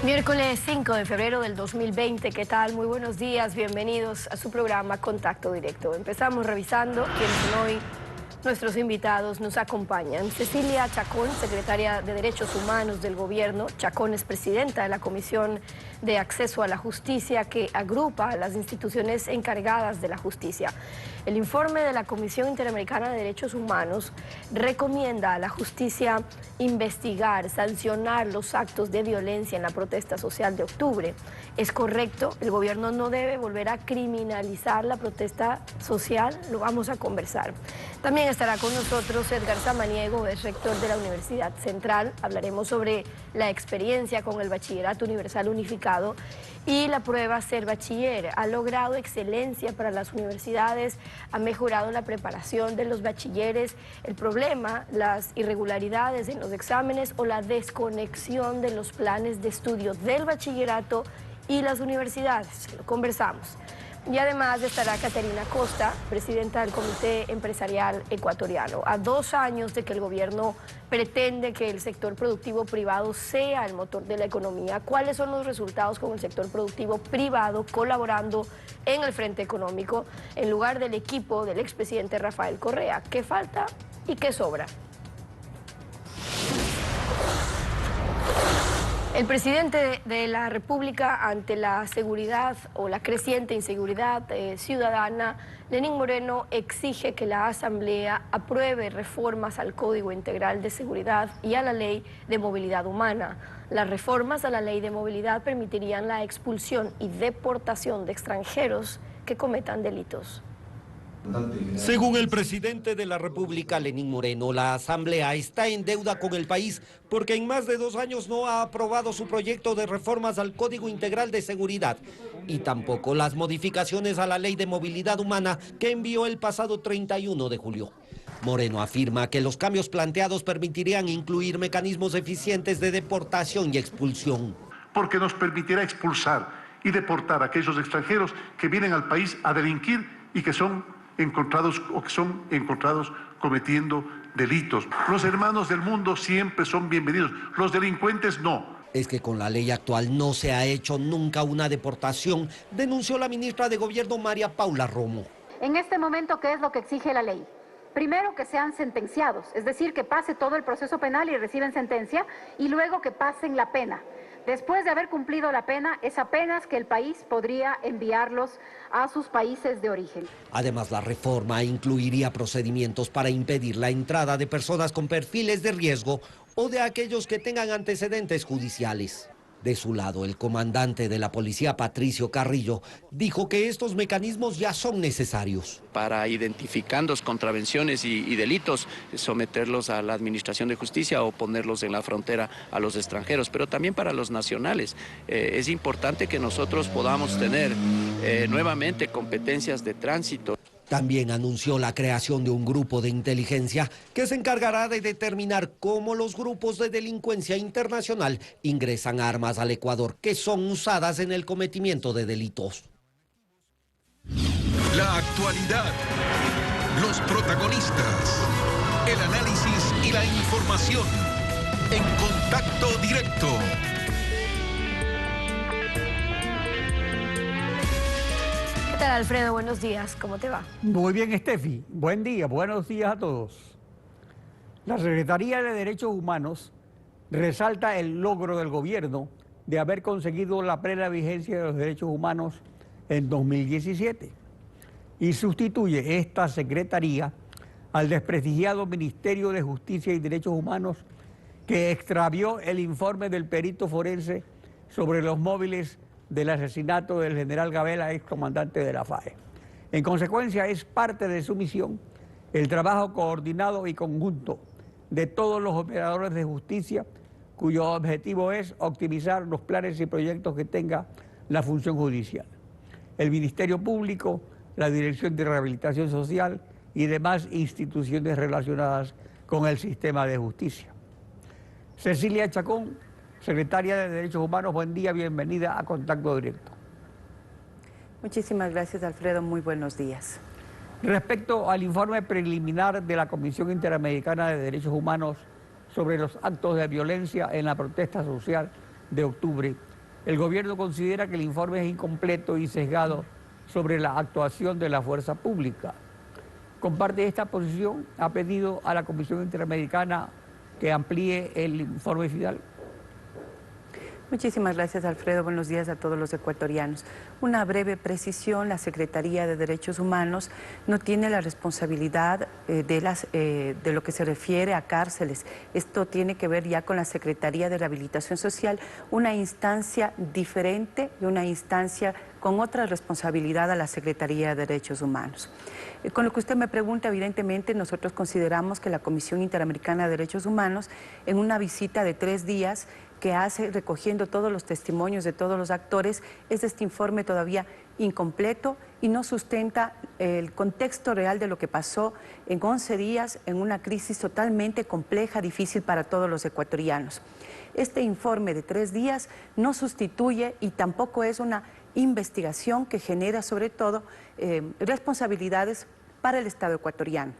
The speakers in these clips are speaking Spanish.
Miércoles 5 de febrero del 2020, ¿qué tal? Muy buenos días, bienvenidos a su programa Contacto Directo. Empezamos revisando quiénes son hoy nuestros invitados. Nos acompañan Cecilia Chacón, secretaria de Derechos Humanos del Gobierno. Chacón es presidenta de la Comisión de Acceso a la Justicia, que agrupa a las instituciones encargadas de la justicia. El informe de la Comisión Interamericana de Derechos Humanos recomienda a la justicia investigar, sancionar los actos de violencia en la protesta social de octubre. ¿Es correcto? El gobierno no debe volver a criminalizar la protesta social. Lo vamos a conversar. También estará con nosotros Edgar Samaniego, es rector de la Universidad Central. Hablaremos sobre la experiencia con el Bachillerato Universal Unificado y la prueba Ser Bachiller. Ha logrado excelencia para las universidades, ha mejorado la preparación de los bachilleres. El problema, las irregularidades en los exámenes o la desconexión de los planes de estudio del bachillerato y las universidades. Lo conversamos. Y además estará Caterina Costa, presidenta del Comité Empresarial Ecuatoriano. A 2 años de que el gobierno pretende que el sector productivo privado sea el motor de la economía, ¿cuáles son los resultados con el sector productivo privado colaborando en el frente económico en lugar del equipo del expresidente Rafael Correa? ¿Qué falta y qué sobra? El presidente de la República, ante la seguridad o la creciente inseguridad ciudadana, Lenín Moreno exige que la Asamblea apruebe reformas al Código Integral de Seguridad y a la Ley de Movilidad Humana. Las reformas a la Ley de Movilidad permitirían la expulsión y deportación de extranjeros que cometan delitos. Según el presidente de la República, Lenín Moreno, la Asamblea está en deuda con el país porque en más de 2 años no ha aprobado su proyecto de reformas al Código Integral de Seguridad y tampoco las modificaciones a la Ley de Movilidad Humana que envió el pasado 31 de julio. Moreno afirma que los cambios planteados permitirían incluir mecanismos eficientes de deportación y expulsión. Porque nos permitirá expulsar y deportar a aquellos extranjeros que vienen al país a delinquir y que son encontrados cometiendo delitos. Los hermanos del mundo siempre son bienvenidos, los delincuentes no. Es que con la ley actual no se ha hecho nunca una deportación, denunció la ministra de Gobierno María Paula Romo. En este momento, ¿qué es lo que exige la ley? Primero, que sean sentenciados, es decir, que pase todo el proceso penal y reciben sentencia, y luego que pasen la pena. Después de haber cumplido la pena, es apenas que el país podría enviarlos a sus países de origen. Además, la reforma incluiría procedimientos para impedir la entrada de personas con perfiles de riesgo o de aquellos que tengan antecedentes judiciales. De su lado, el comandante de la policía, Patricio Carrillo, dijo que estos mecanismos ya son necesarios. Para identificando contravenciones y delitos, someterlos a la administración de justicia o ponerlos en la frontera a los extranjeros, pero también para los nacionales. Es importante que nosotros podamos tener nuevamente competencias de tránsito. También anunció la creación de un grupo de inteligencia que se encargará de determinar cómo los grupos de delincuencia internacional ingresan armas al Ecuador que son usadas en el cometimiento de delitos. La actualidad, los protagonistas, el análisis y la información en Contacto Directo. ¿Qué tal, Alfredo? Buenos días, ¿cómo te va? Muy bien, Steffi. Buen día, buenos días a todos. La Secretaría de Derechos Humanos resalta el logro del gobierno de haber conseguido la plena vigencia de los derechos humanos en 2017 y sustituye esta secretaría al desprestigiado Ministerio de Justicia y Derechos Humanos que extravió el informe del perito forense sobre los móviles del asesinato del general Gabela, ex comandante de la FAE. En consecuencia, es parte de su misión el trabajo coordinado y conjunto de todos los operadores de justicia, cuyo objetivo es optimizar los planes y proyectos que tenga la función judicial. El Ministerio Público, la Dirección de Rehabilitación Social y demás instituciones relacionadas con el sistema de justicia. Cecilia Chacón, secretaria de Derechos Humanos, buen día, bienvenida a Contacto Directo. Muchísimas gracias, Alfredo, muy buenos días. Respecto al informe preliminar de la Comisión Interamericana de Derechos Humanos sobre los actos de violencia en la protesta social de octubre, El gobierno considera que el informe es incompleto y sesgado sobre la actuación de la fuerza pública. Comparte esta posición, ha pedido a la Comisión Interamericana que amplíe el informe final. Muchísimas gracias, Alfredo. Buenos días a todos los ecuatorianos. Una breve precisión: la Secretaría de Derechos Humanos no tiene la responsabilidad de lo que se refiere a cárceles. Esto tiene que ver ya con la Secretaría de Rehabilitación Social, una instancia diferente y una instancia con otra responsabilidad a la Secretaría de Derechos Humanos. Con lo que usted me pregunta, evidentemente nosotros consideramos que la Comisión Interamericana de Derechos Humanos, en una visita de 3 días, que hace recogiendo todos los testimonios de todos los actores, es este informe todavía incompleto y no sustenta el contexto real de lo que pasó en 11 días en una crisis totalmente compleja, difícil para todos los ecuatorianos. Este informe de 3 días no sustituye y tampoco es una investigación que genera sobre todo responsabilidades para el Estado ecuatoriano.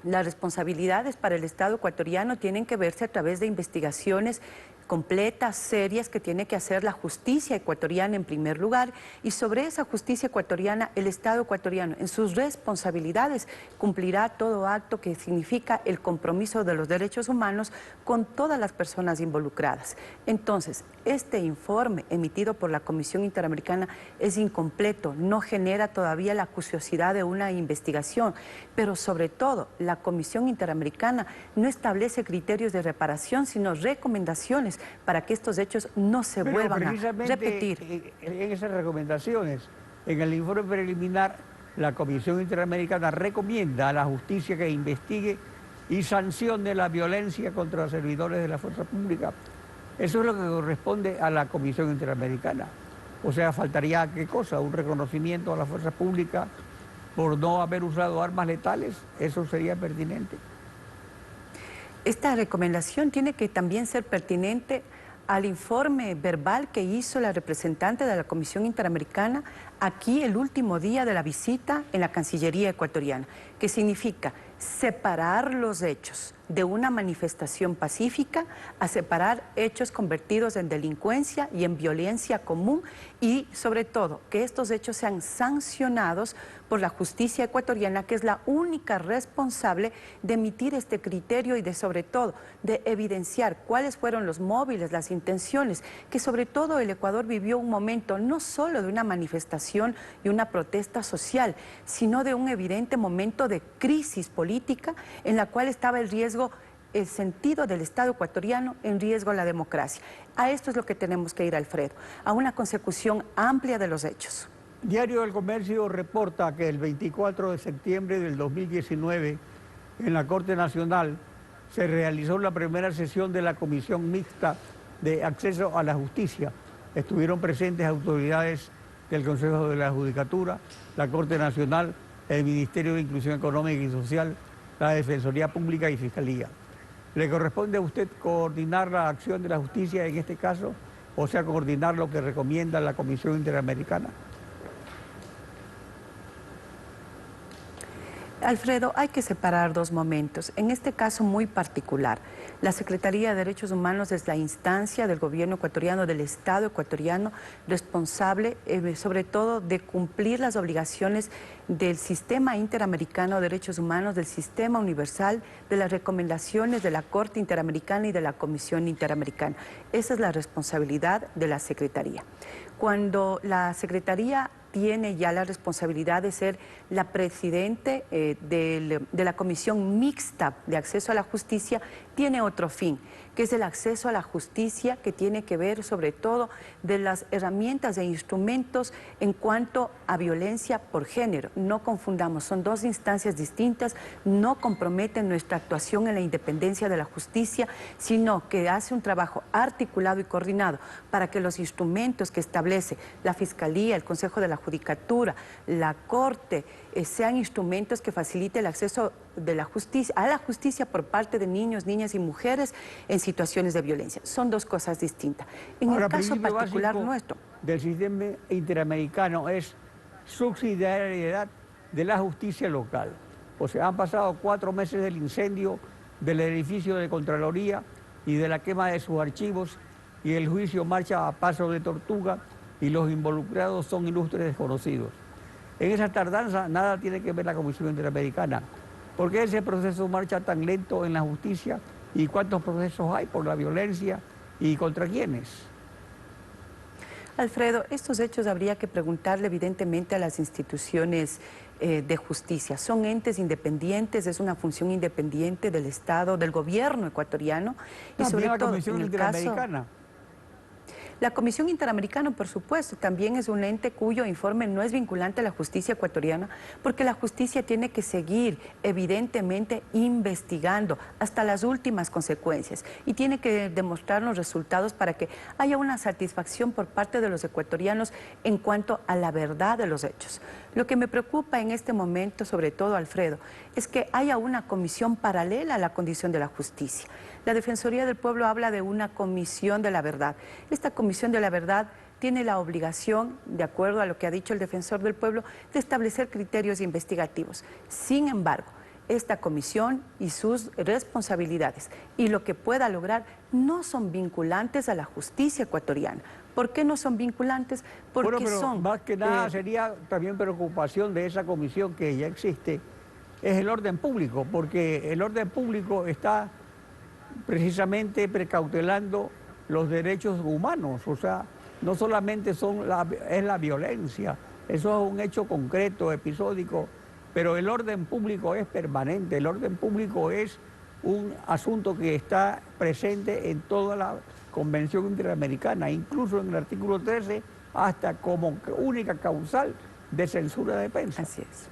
Las responsabilidades para el Estado ecuatoriano tienen que verse a través de investigaciones completas, serias, que tiene que hacer la justicia ecuatoriana en primer lugar, y sobre esa justicia ecuatoriana el Estado ecuatoriano en sus responsabilidades cumplirá todo acto que significa el compromiso de los derechos humanos con todas las personas involucradas. Entonces, este informe emitido por la Comisión Interamericana es incompleto, no genera todavía la acuciosidad de una investigación, pero sobre todo la Comisión Interamericana no establece criterios de reparación, sino recomendaciones para que estos hechos no se vuelvan a repetir. En esas recomendaciones, en el informe preliminar, la Comisión Interamericana recomienda a la justicia que investigue y sancione la violencia contra servidores de la fuerza pública. Eso es lo que corresponde a la Comisión Interamericana. O sea, faltaría, ¿qué cosa? Un reconocimiento a la fuerza pública por no haber usado armas letales. Eso sería pertinente. Esta recomendación tiene que también ser pertinente al informe verbal que hizo la representante de la Comisión Interamericana aquí el último día de la visita en la Cancillería ecuatoriana, que significa separar los hechos de una manifestación pacífica a separar hechos convertidos en delincuencia y en violencia común, y sobre todo que estos hechos sean sancionados por la justicia ecuatoriana, que es la única responsable de emitir este criterio y de sobre todo de evidenciar cuáles fueron los móviles, las intenciones, que sobre todo el Ecuador vivió un momento no solo de una manifestación y una protesta social, sino de un evidente momento de crisis política en la cual estaba el riesgo, el sentido del Estado ecuatoriano, en riesgo la democracia. A esto es lo que tenemos que ir, Alfredo, a una consecución amplia de los hechos. Diario del Comercio reporta que el 24 de septiembre del 2019, en la Corte Nacional, se realizó la primera sesión de la Comisión Mixta de Acceso a la Justicia. Estuvieron presentes autoridades del Consejo de la Judicatura, la Corte Nacional, el Ministerio de Inclusión Económica y Social, la Defensoría Pública y Fiscalía. ¿Le corresponde a usted coordinar la acción de la justicia en este caso? O sea, coordinar lo que recomienda la Comisión Interamericana. Alfredo, hay que separar dos momentos. En este caso muy particular, la Secretaría de Derechos Humanos es la instancia del gobierno ecuatoriano, del Estado ecuatoriano, responsable sobre todo de cumplir las obligaciones del Sistema Interamericano de Derechos Humanos, del Sistema Universal, de las recomendaciones de la Corte Interamericana y de la Comisión Interamericana. Esa es la responsabilidad de la Secretaría. Cuando la Secretaría tiene ya la responsabilidad de ser la presidente de la Comisión Mixta de Acceso a la Justicia, tiene otro fin, que es el acceso a la justicia, que tiene que ver sobre todo de las herramientas e instrumentos en cuanto a violencia por género. No confundamos, son dos instancias distintas, no comprometen nuestra actuación en la independencia de la justicia, sino que hace un trabajo articulado y coordinado para que los instrumentos que establece la Fiscalía, el Consejo de la Judicatura, la Corte, sean instrumentos que faciliten el acceso de la justicia, a la justicia por parte de niños, niñas y mujeres en situaciones de violencia. Son dos cosas distintas. En el caso particular nuestro del sistema interamericano es subsidiariedad de la justicia local. O sea, han pasado 4 meses del incendio del edificio de Contraloría y de la quema de sus archivos, y el juicio marcha a paso de tortuga y los involucrados son ilustres desconocidos. En esa tardanza nada tiene que ver la Comisión Interamericana. ¿Por qué ese proceso marcha tan lento en la justicia? ¿Y cuántos procesos hay por la violencia? ¿Y contra quiénes? Alfredo, estos hechos habría que preguntarle evidentemente a las instituciones de justicia. ¿Son entes independientes? ¿Es una función independiente del Estado, del gobierno ecuatoriano? Y También sobre la todo, Comisión en el Interamericana. La Comisión Interamericana, por supuesto, también es un ente cuyo informe no es vinculante a la justicia ecuatoriana, porque la justicia tiene que seguir, evidentemente, investigando hasta las últimas consecuencias y tiene que demostrar los resultados para que haya una satisfacción por parte de los ecuatorianos en cuanto a la verdad de los hechos. Lo que me preocupa en este momento, sobre todo, Alfredo, es que haya una comisión paralela a la condición de la justicia. La Defensoría del Pueblo habla de una comisión de la verdad. Esta comisión de la verdad tiene la obligación, de acuerdo a lo que ha dicho el Defensor del Pueblo, de establecer criterios investigativos. Sin embargo, esta comisión y sus responsabilidades y lo que pueda lograr no son vinculantes a la justicia ecuatoriana. ¿Por qué no son vinculantes? Porque bueno, pero son... más que nada sería también preocupación de esa comisión que ya existe, es el orden público, porque el orden público está precisamente precautelando los derechos humanos, o sea, no solamente es la violencia, eso es un hecho concreto, episódico, pero el orden público es permanente, el orden público es un asunto que está presente en toda la Convención Interamericana, incluso en el artículo 13, hasta como única causal de censura de prensa. Así es.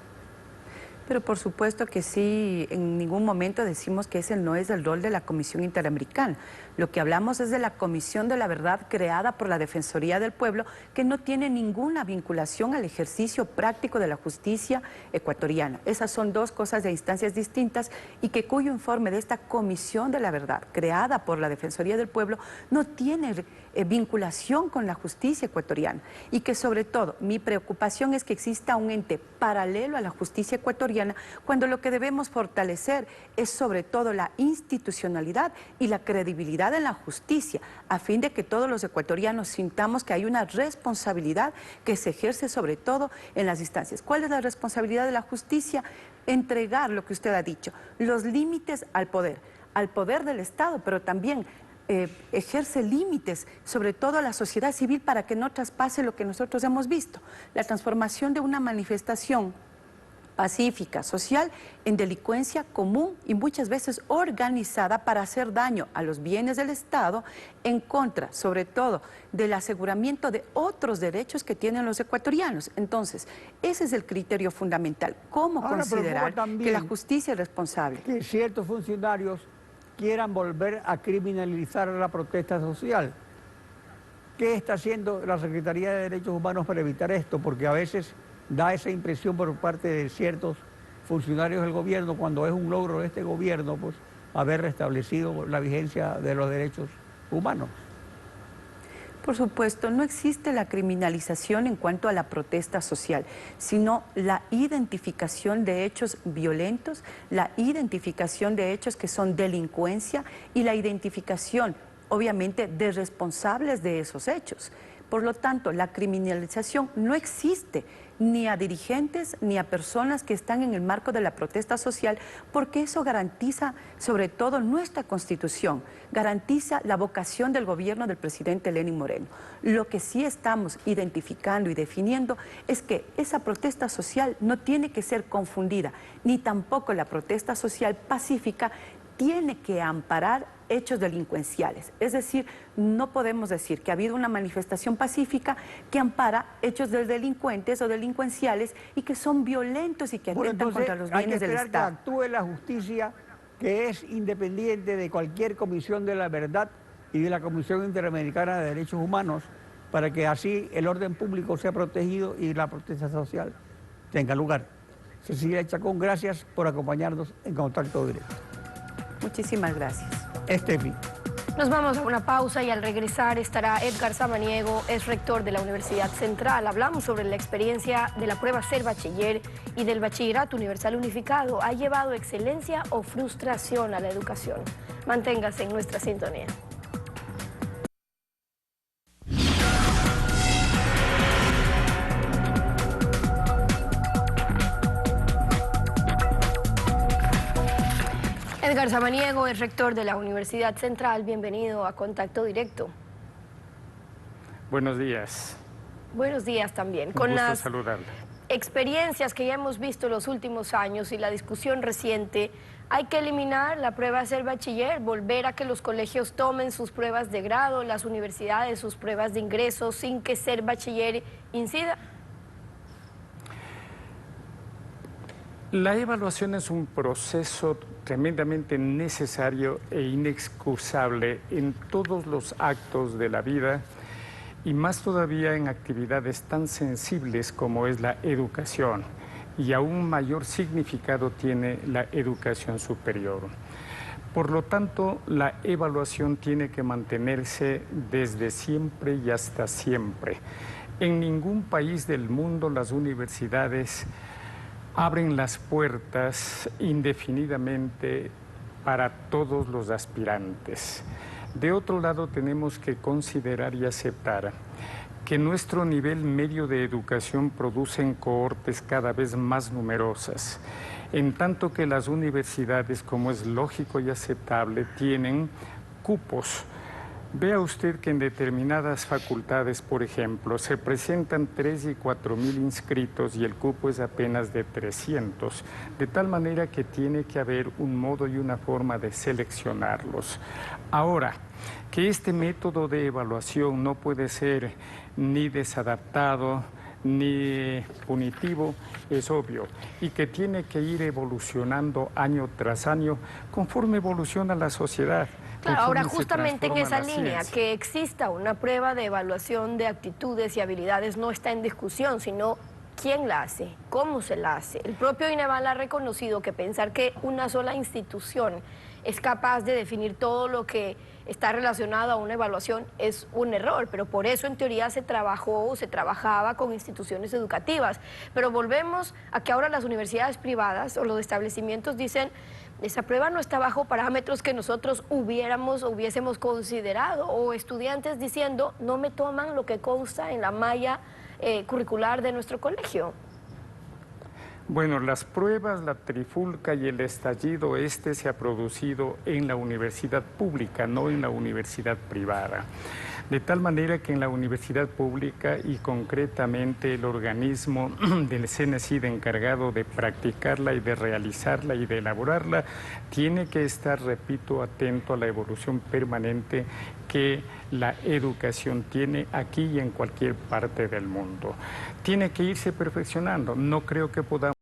Pero por supuesto que sí, en ningún momento decimos que ese no es el rol de la Comisión Interamericana. Lo que hablamos es de la Comisión de la Verdad creada por la Defensoría del Pueblo, que no tiene ninguna vinculación al ejercicio práctico de la justicia ecuatoriana. Esas son dos cosas de instancias distintas y que cuyo informe de esta Comisión de la Verdad creada por la Defensoría del Pueblo no tiene vinculación con la justicia ecuatoriana. Y que sobre todo mi preocupación es que exista un ente paralelo a la justicia ecuatoriana, cuando lo que debemos fortalecer es sobre todo la institucionalidad y la credibilidad en la justicia, a fin de que todos los ecuatorianos sintamos que hay una responsabilidad que se ejerce sobre todo en las instancias. ¿Cuál es la responsabilidad de la justicia? Entregar lo que usted ha dicho, los límites al poder del Estado, pero también ejerce límites, sobre todo a la sociedad civil, para que no traspase lo que nosotros hemos visto, la transformación de una manifestación pacífica, social, en delincuencia común y muchas veces organizada para hacer daño a los bienes del Estado en contra, sobre todo, del aseguramiento de otros derechos que tienen los ecuatorianos. Entonces, ese es el criterio fundamental. ¿Cómo considerar que la justicia es responsable? Que ciertos funcionarios quieran volver a criminalizar la protesta social. ¿Qué está haciendo la Secretaría de Derechos Humanos para evitar esto? Porque a veces da esa impresión por parte de ciertos funcionarios del gobierno, cuando es un logro de este gobierno, pues, haber restablecido la vigencia de los derechos humanos. Por supuesto, no existe la criminalización en cuanto a la protesta social, sino la identificación de hechos violentos, la identificación de hechos que son delincuencia y la identificación, obviamente, de responsables de esos hechos. Por lo tanto, la criminalización no existe ni a dirigentes ni a personas que están en el marco de la protesta social, porque eso garantiza sobre todo nuestra Constitución, garantiza la vocación del gobierno del presidente Lenín Moreno. Lo que sí estamos identificando y definiendo es que esa protesta social no tiene que ser confundida, ni tampoco la protesta social pacífica tiene que amparar hechos delincuenciales. Es decir, no podemos decir que ha habido una manifestación pacífica que ampara hechos de delincuentes o delincuenciales y que son violentos y que atentan contra los bienes del Estado. Hay que esperar que actúe la justicia, que es independiente de cualquier comisión de la verdad y de la Comisión Interamericana de Derechos Humanos, para que así el orden público sea protegido y la protesta social tenga lugar. Cecilia Chacón, gracias por acompañarnos en Contacto Directo. Muchísimas gracias. Estefi. Nos vamos a una pausa y al regresar estará Edgar Samaniego, es rector de la Universidad Central. Hablamos sobre la experiencia de la prueba Ser Bachiller y del Bachillerato Universal Unificado. ¿Ha llevado excelencia o frustración a la educación? Manténgase en nuestra sintonía. Edgar Samaniego es rector de la Universidad Central. Bienvenido a Contacto Directo. Buenos días. Buenos días también. Con las experiencias que ya hemos visto en los últimos años y la discusión reciente, hay que eliminar la prueba de ser bachiller, volver a que los colegios tomen sus pruebas de grado, las universidades sus pruebas de ingreso, sin que ser bachiller incida. La evaluación es un proceso tremendamente necesario e inexcusable en todos los actos de la vida y más todavía en actividades tan sensibles como es la educación, y aún mayor significado tiene la educación superior. Por lo tanto, la evaluación tiene que mantenerse desde siempre y hasta siempre. En ningún país del mundo las universidades abren las puertas indefinidamente para todos los aspirantes. De otro lado, tenemos que considerar y aceptar que nuestro nivel medio de educación producen cohortes cada vez más numerosas, en tanto que las universidades, como es lógico y aceptable, tienen cupos. Vea usted que en determinadas facultades, por ejemplo, se presentan 3 y 4 mil inscritos y el cupo es apenas de 300, de tal manera que tiene que haber un modo y una forma de seleccionarlos. Ahora, que este método de evaluación no puede ser ni desadaptado ni punitivo, es obvio, y que tiene que ir evolucionando año tras año conforme evoluciona la sociedad. Claro, ahora justamente en esa línea, que exista una prueba de evaluación de aptitudes y habilidades no está en discusión, sino quién la hace, cómo se la hace. El propio INEVAL ha reconocido que pensar que una sola institución es capaz de definir todo lo que está relacionado a una evaluación es un error, pero por eso en teoría se trabajaba con instituciones educativas. Pero volvemos a que ahora las universidades privadas o los establecimientos dicen: esa prueba no está bajo parámetros que nosotros hubiésemos considerado, o estudiantes diciendo: no me toman lo que consta en la malla curricular de nuestro colegio. Bueno, las pruebas, la trifulca y el estallido se ha producido en la universidad pública, no en la universidad privada. De tal manera que en la universidad pública y concretamente el organismo del CNESID encargado de practicarla y de realizarla y de elaborarla, tiene que estar, repito, atento a la evolución permanente que la educación tiene aquí y en cualquier parte del mundo. Tiene que irse perfeccionando. No creo que podamos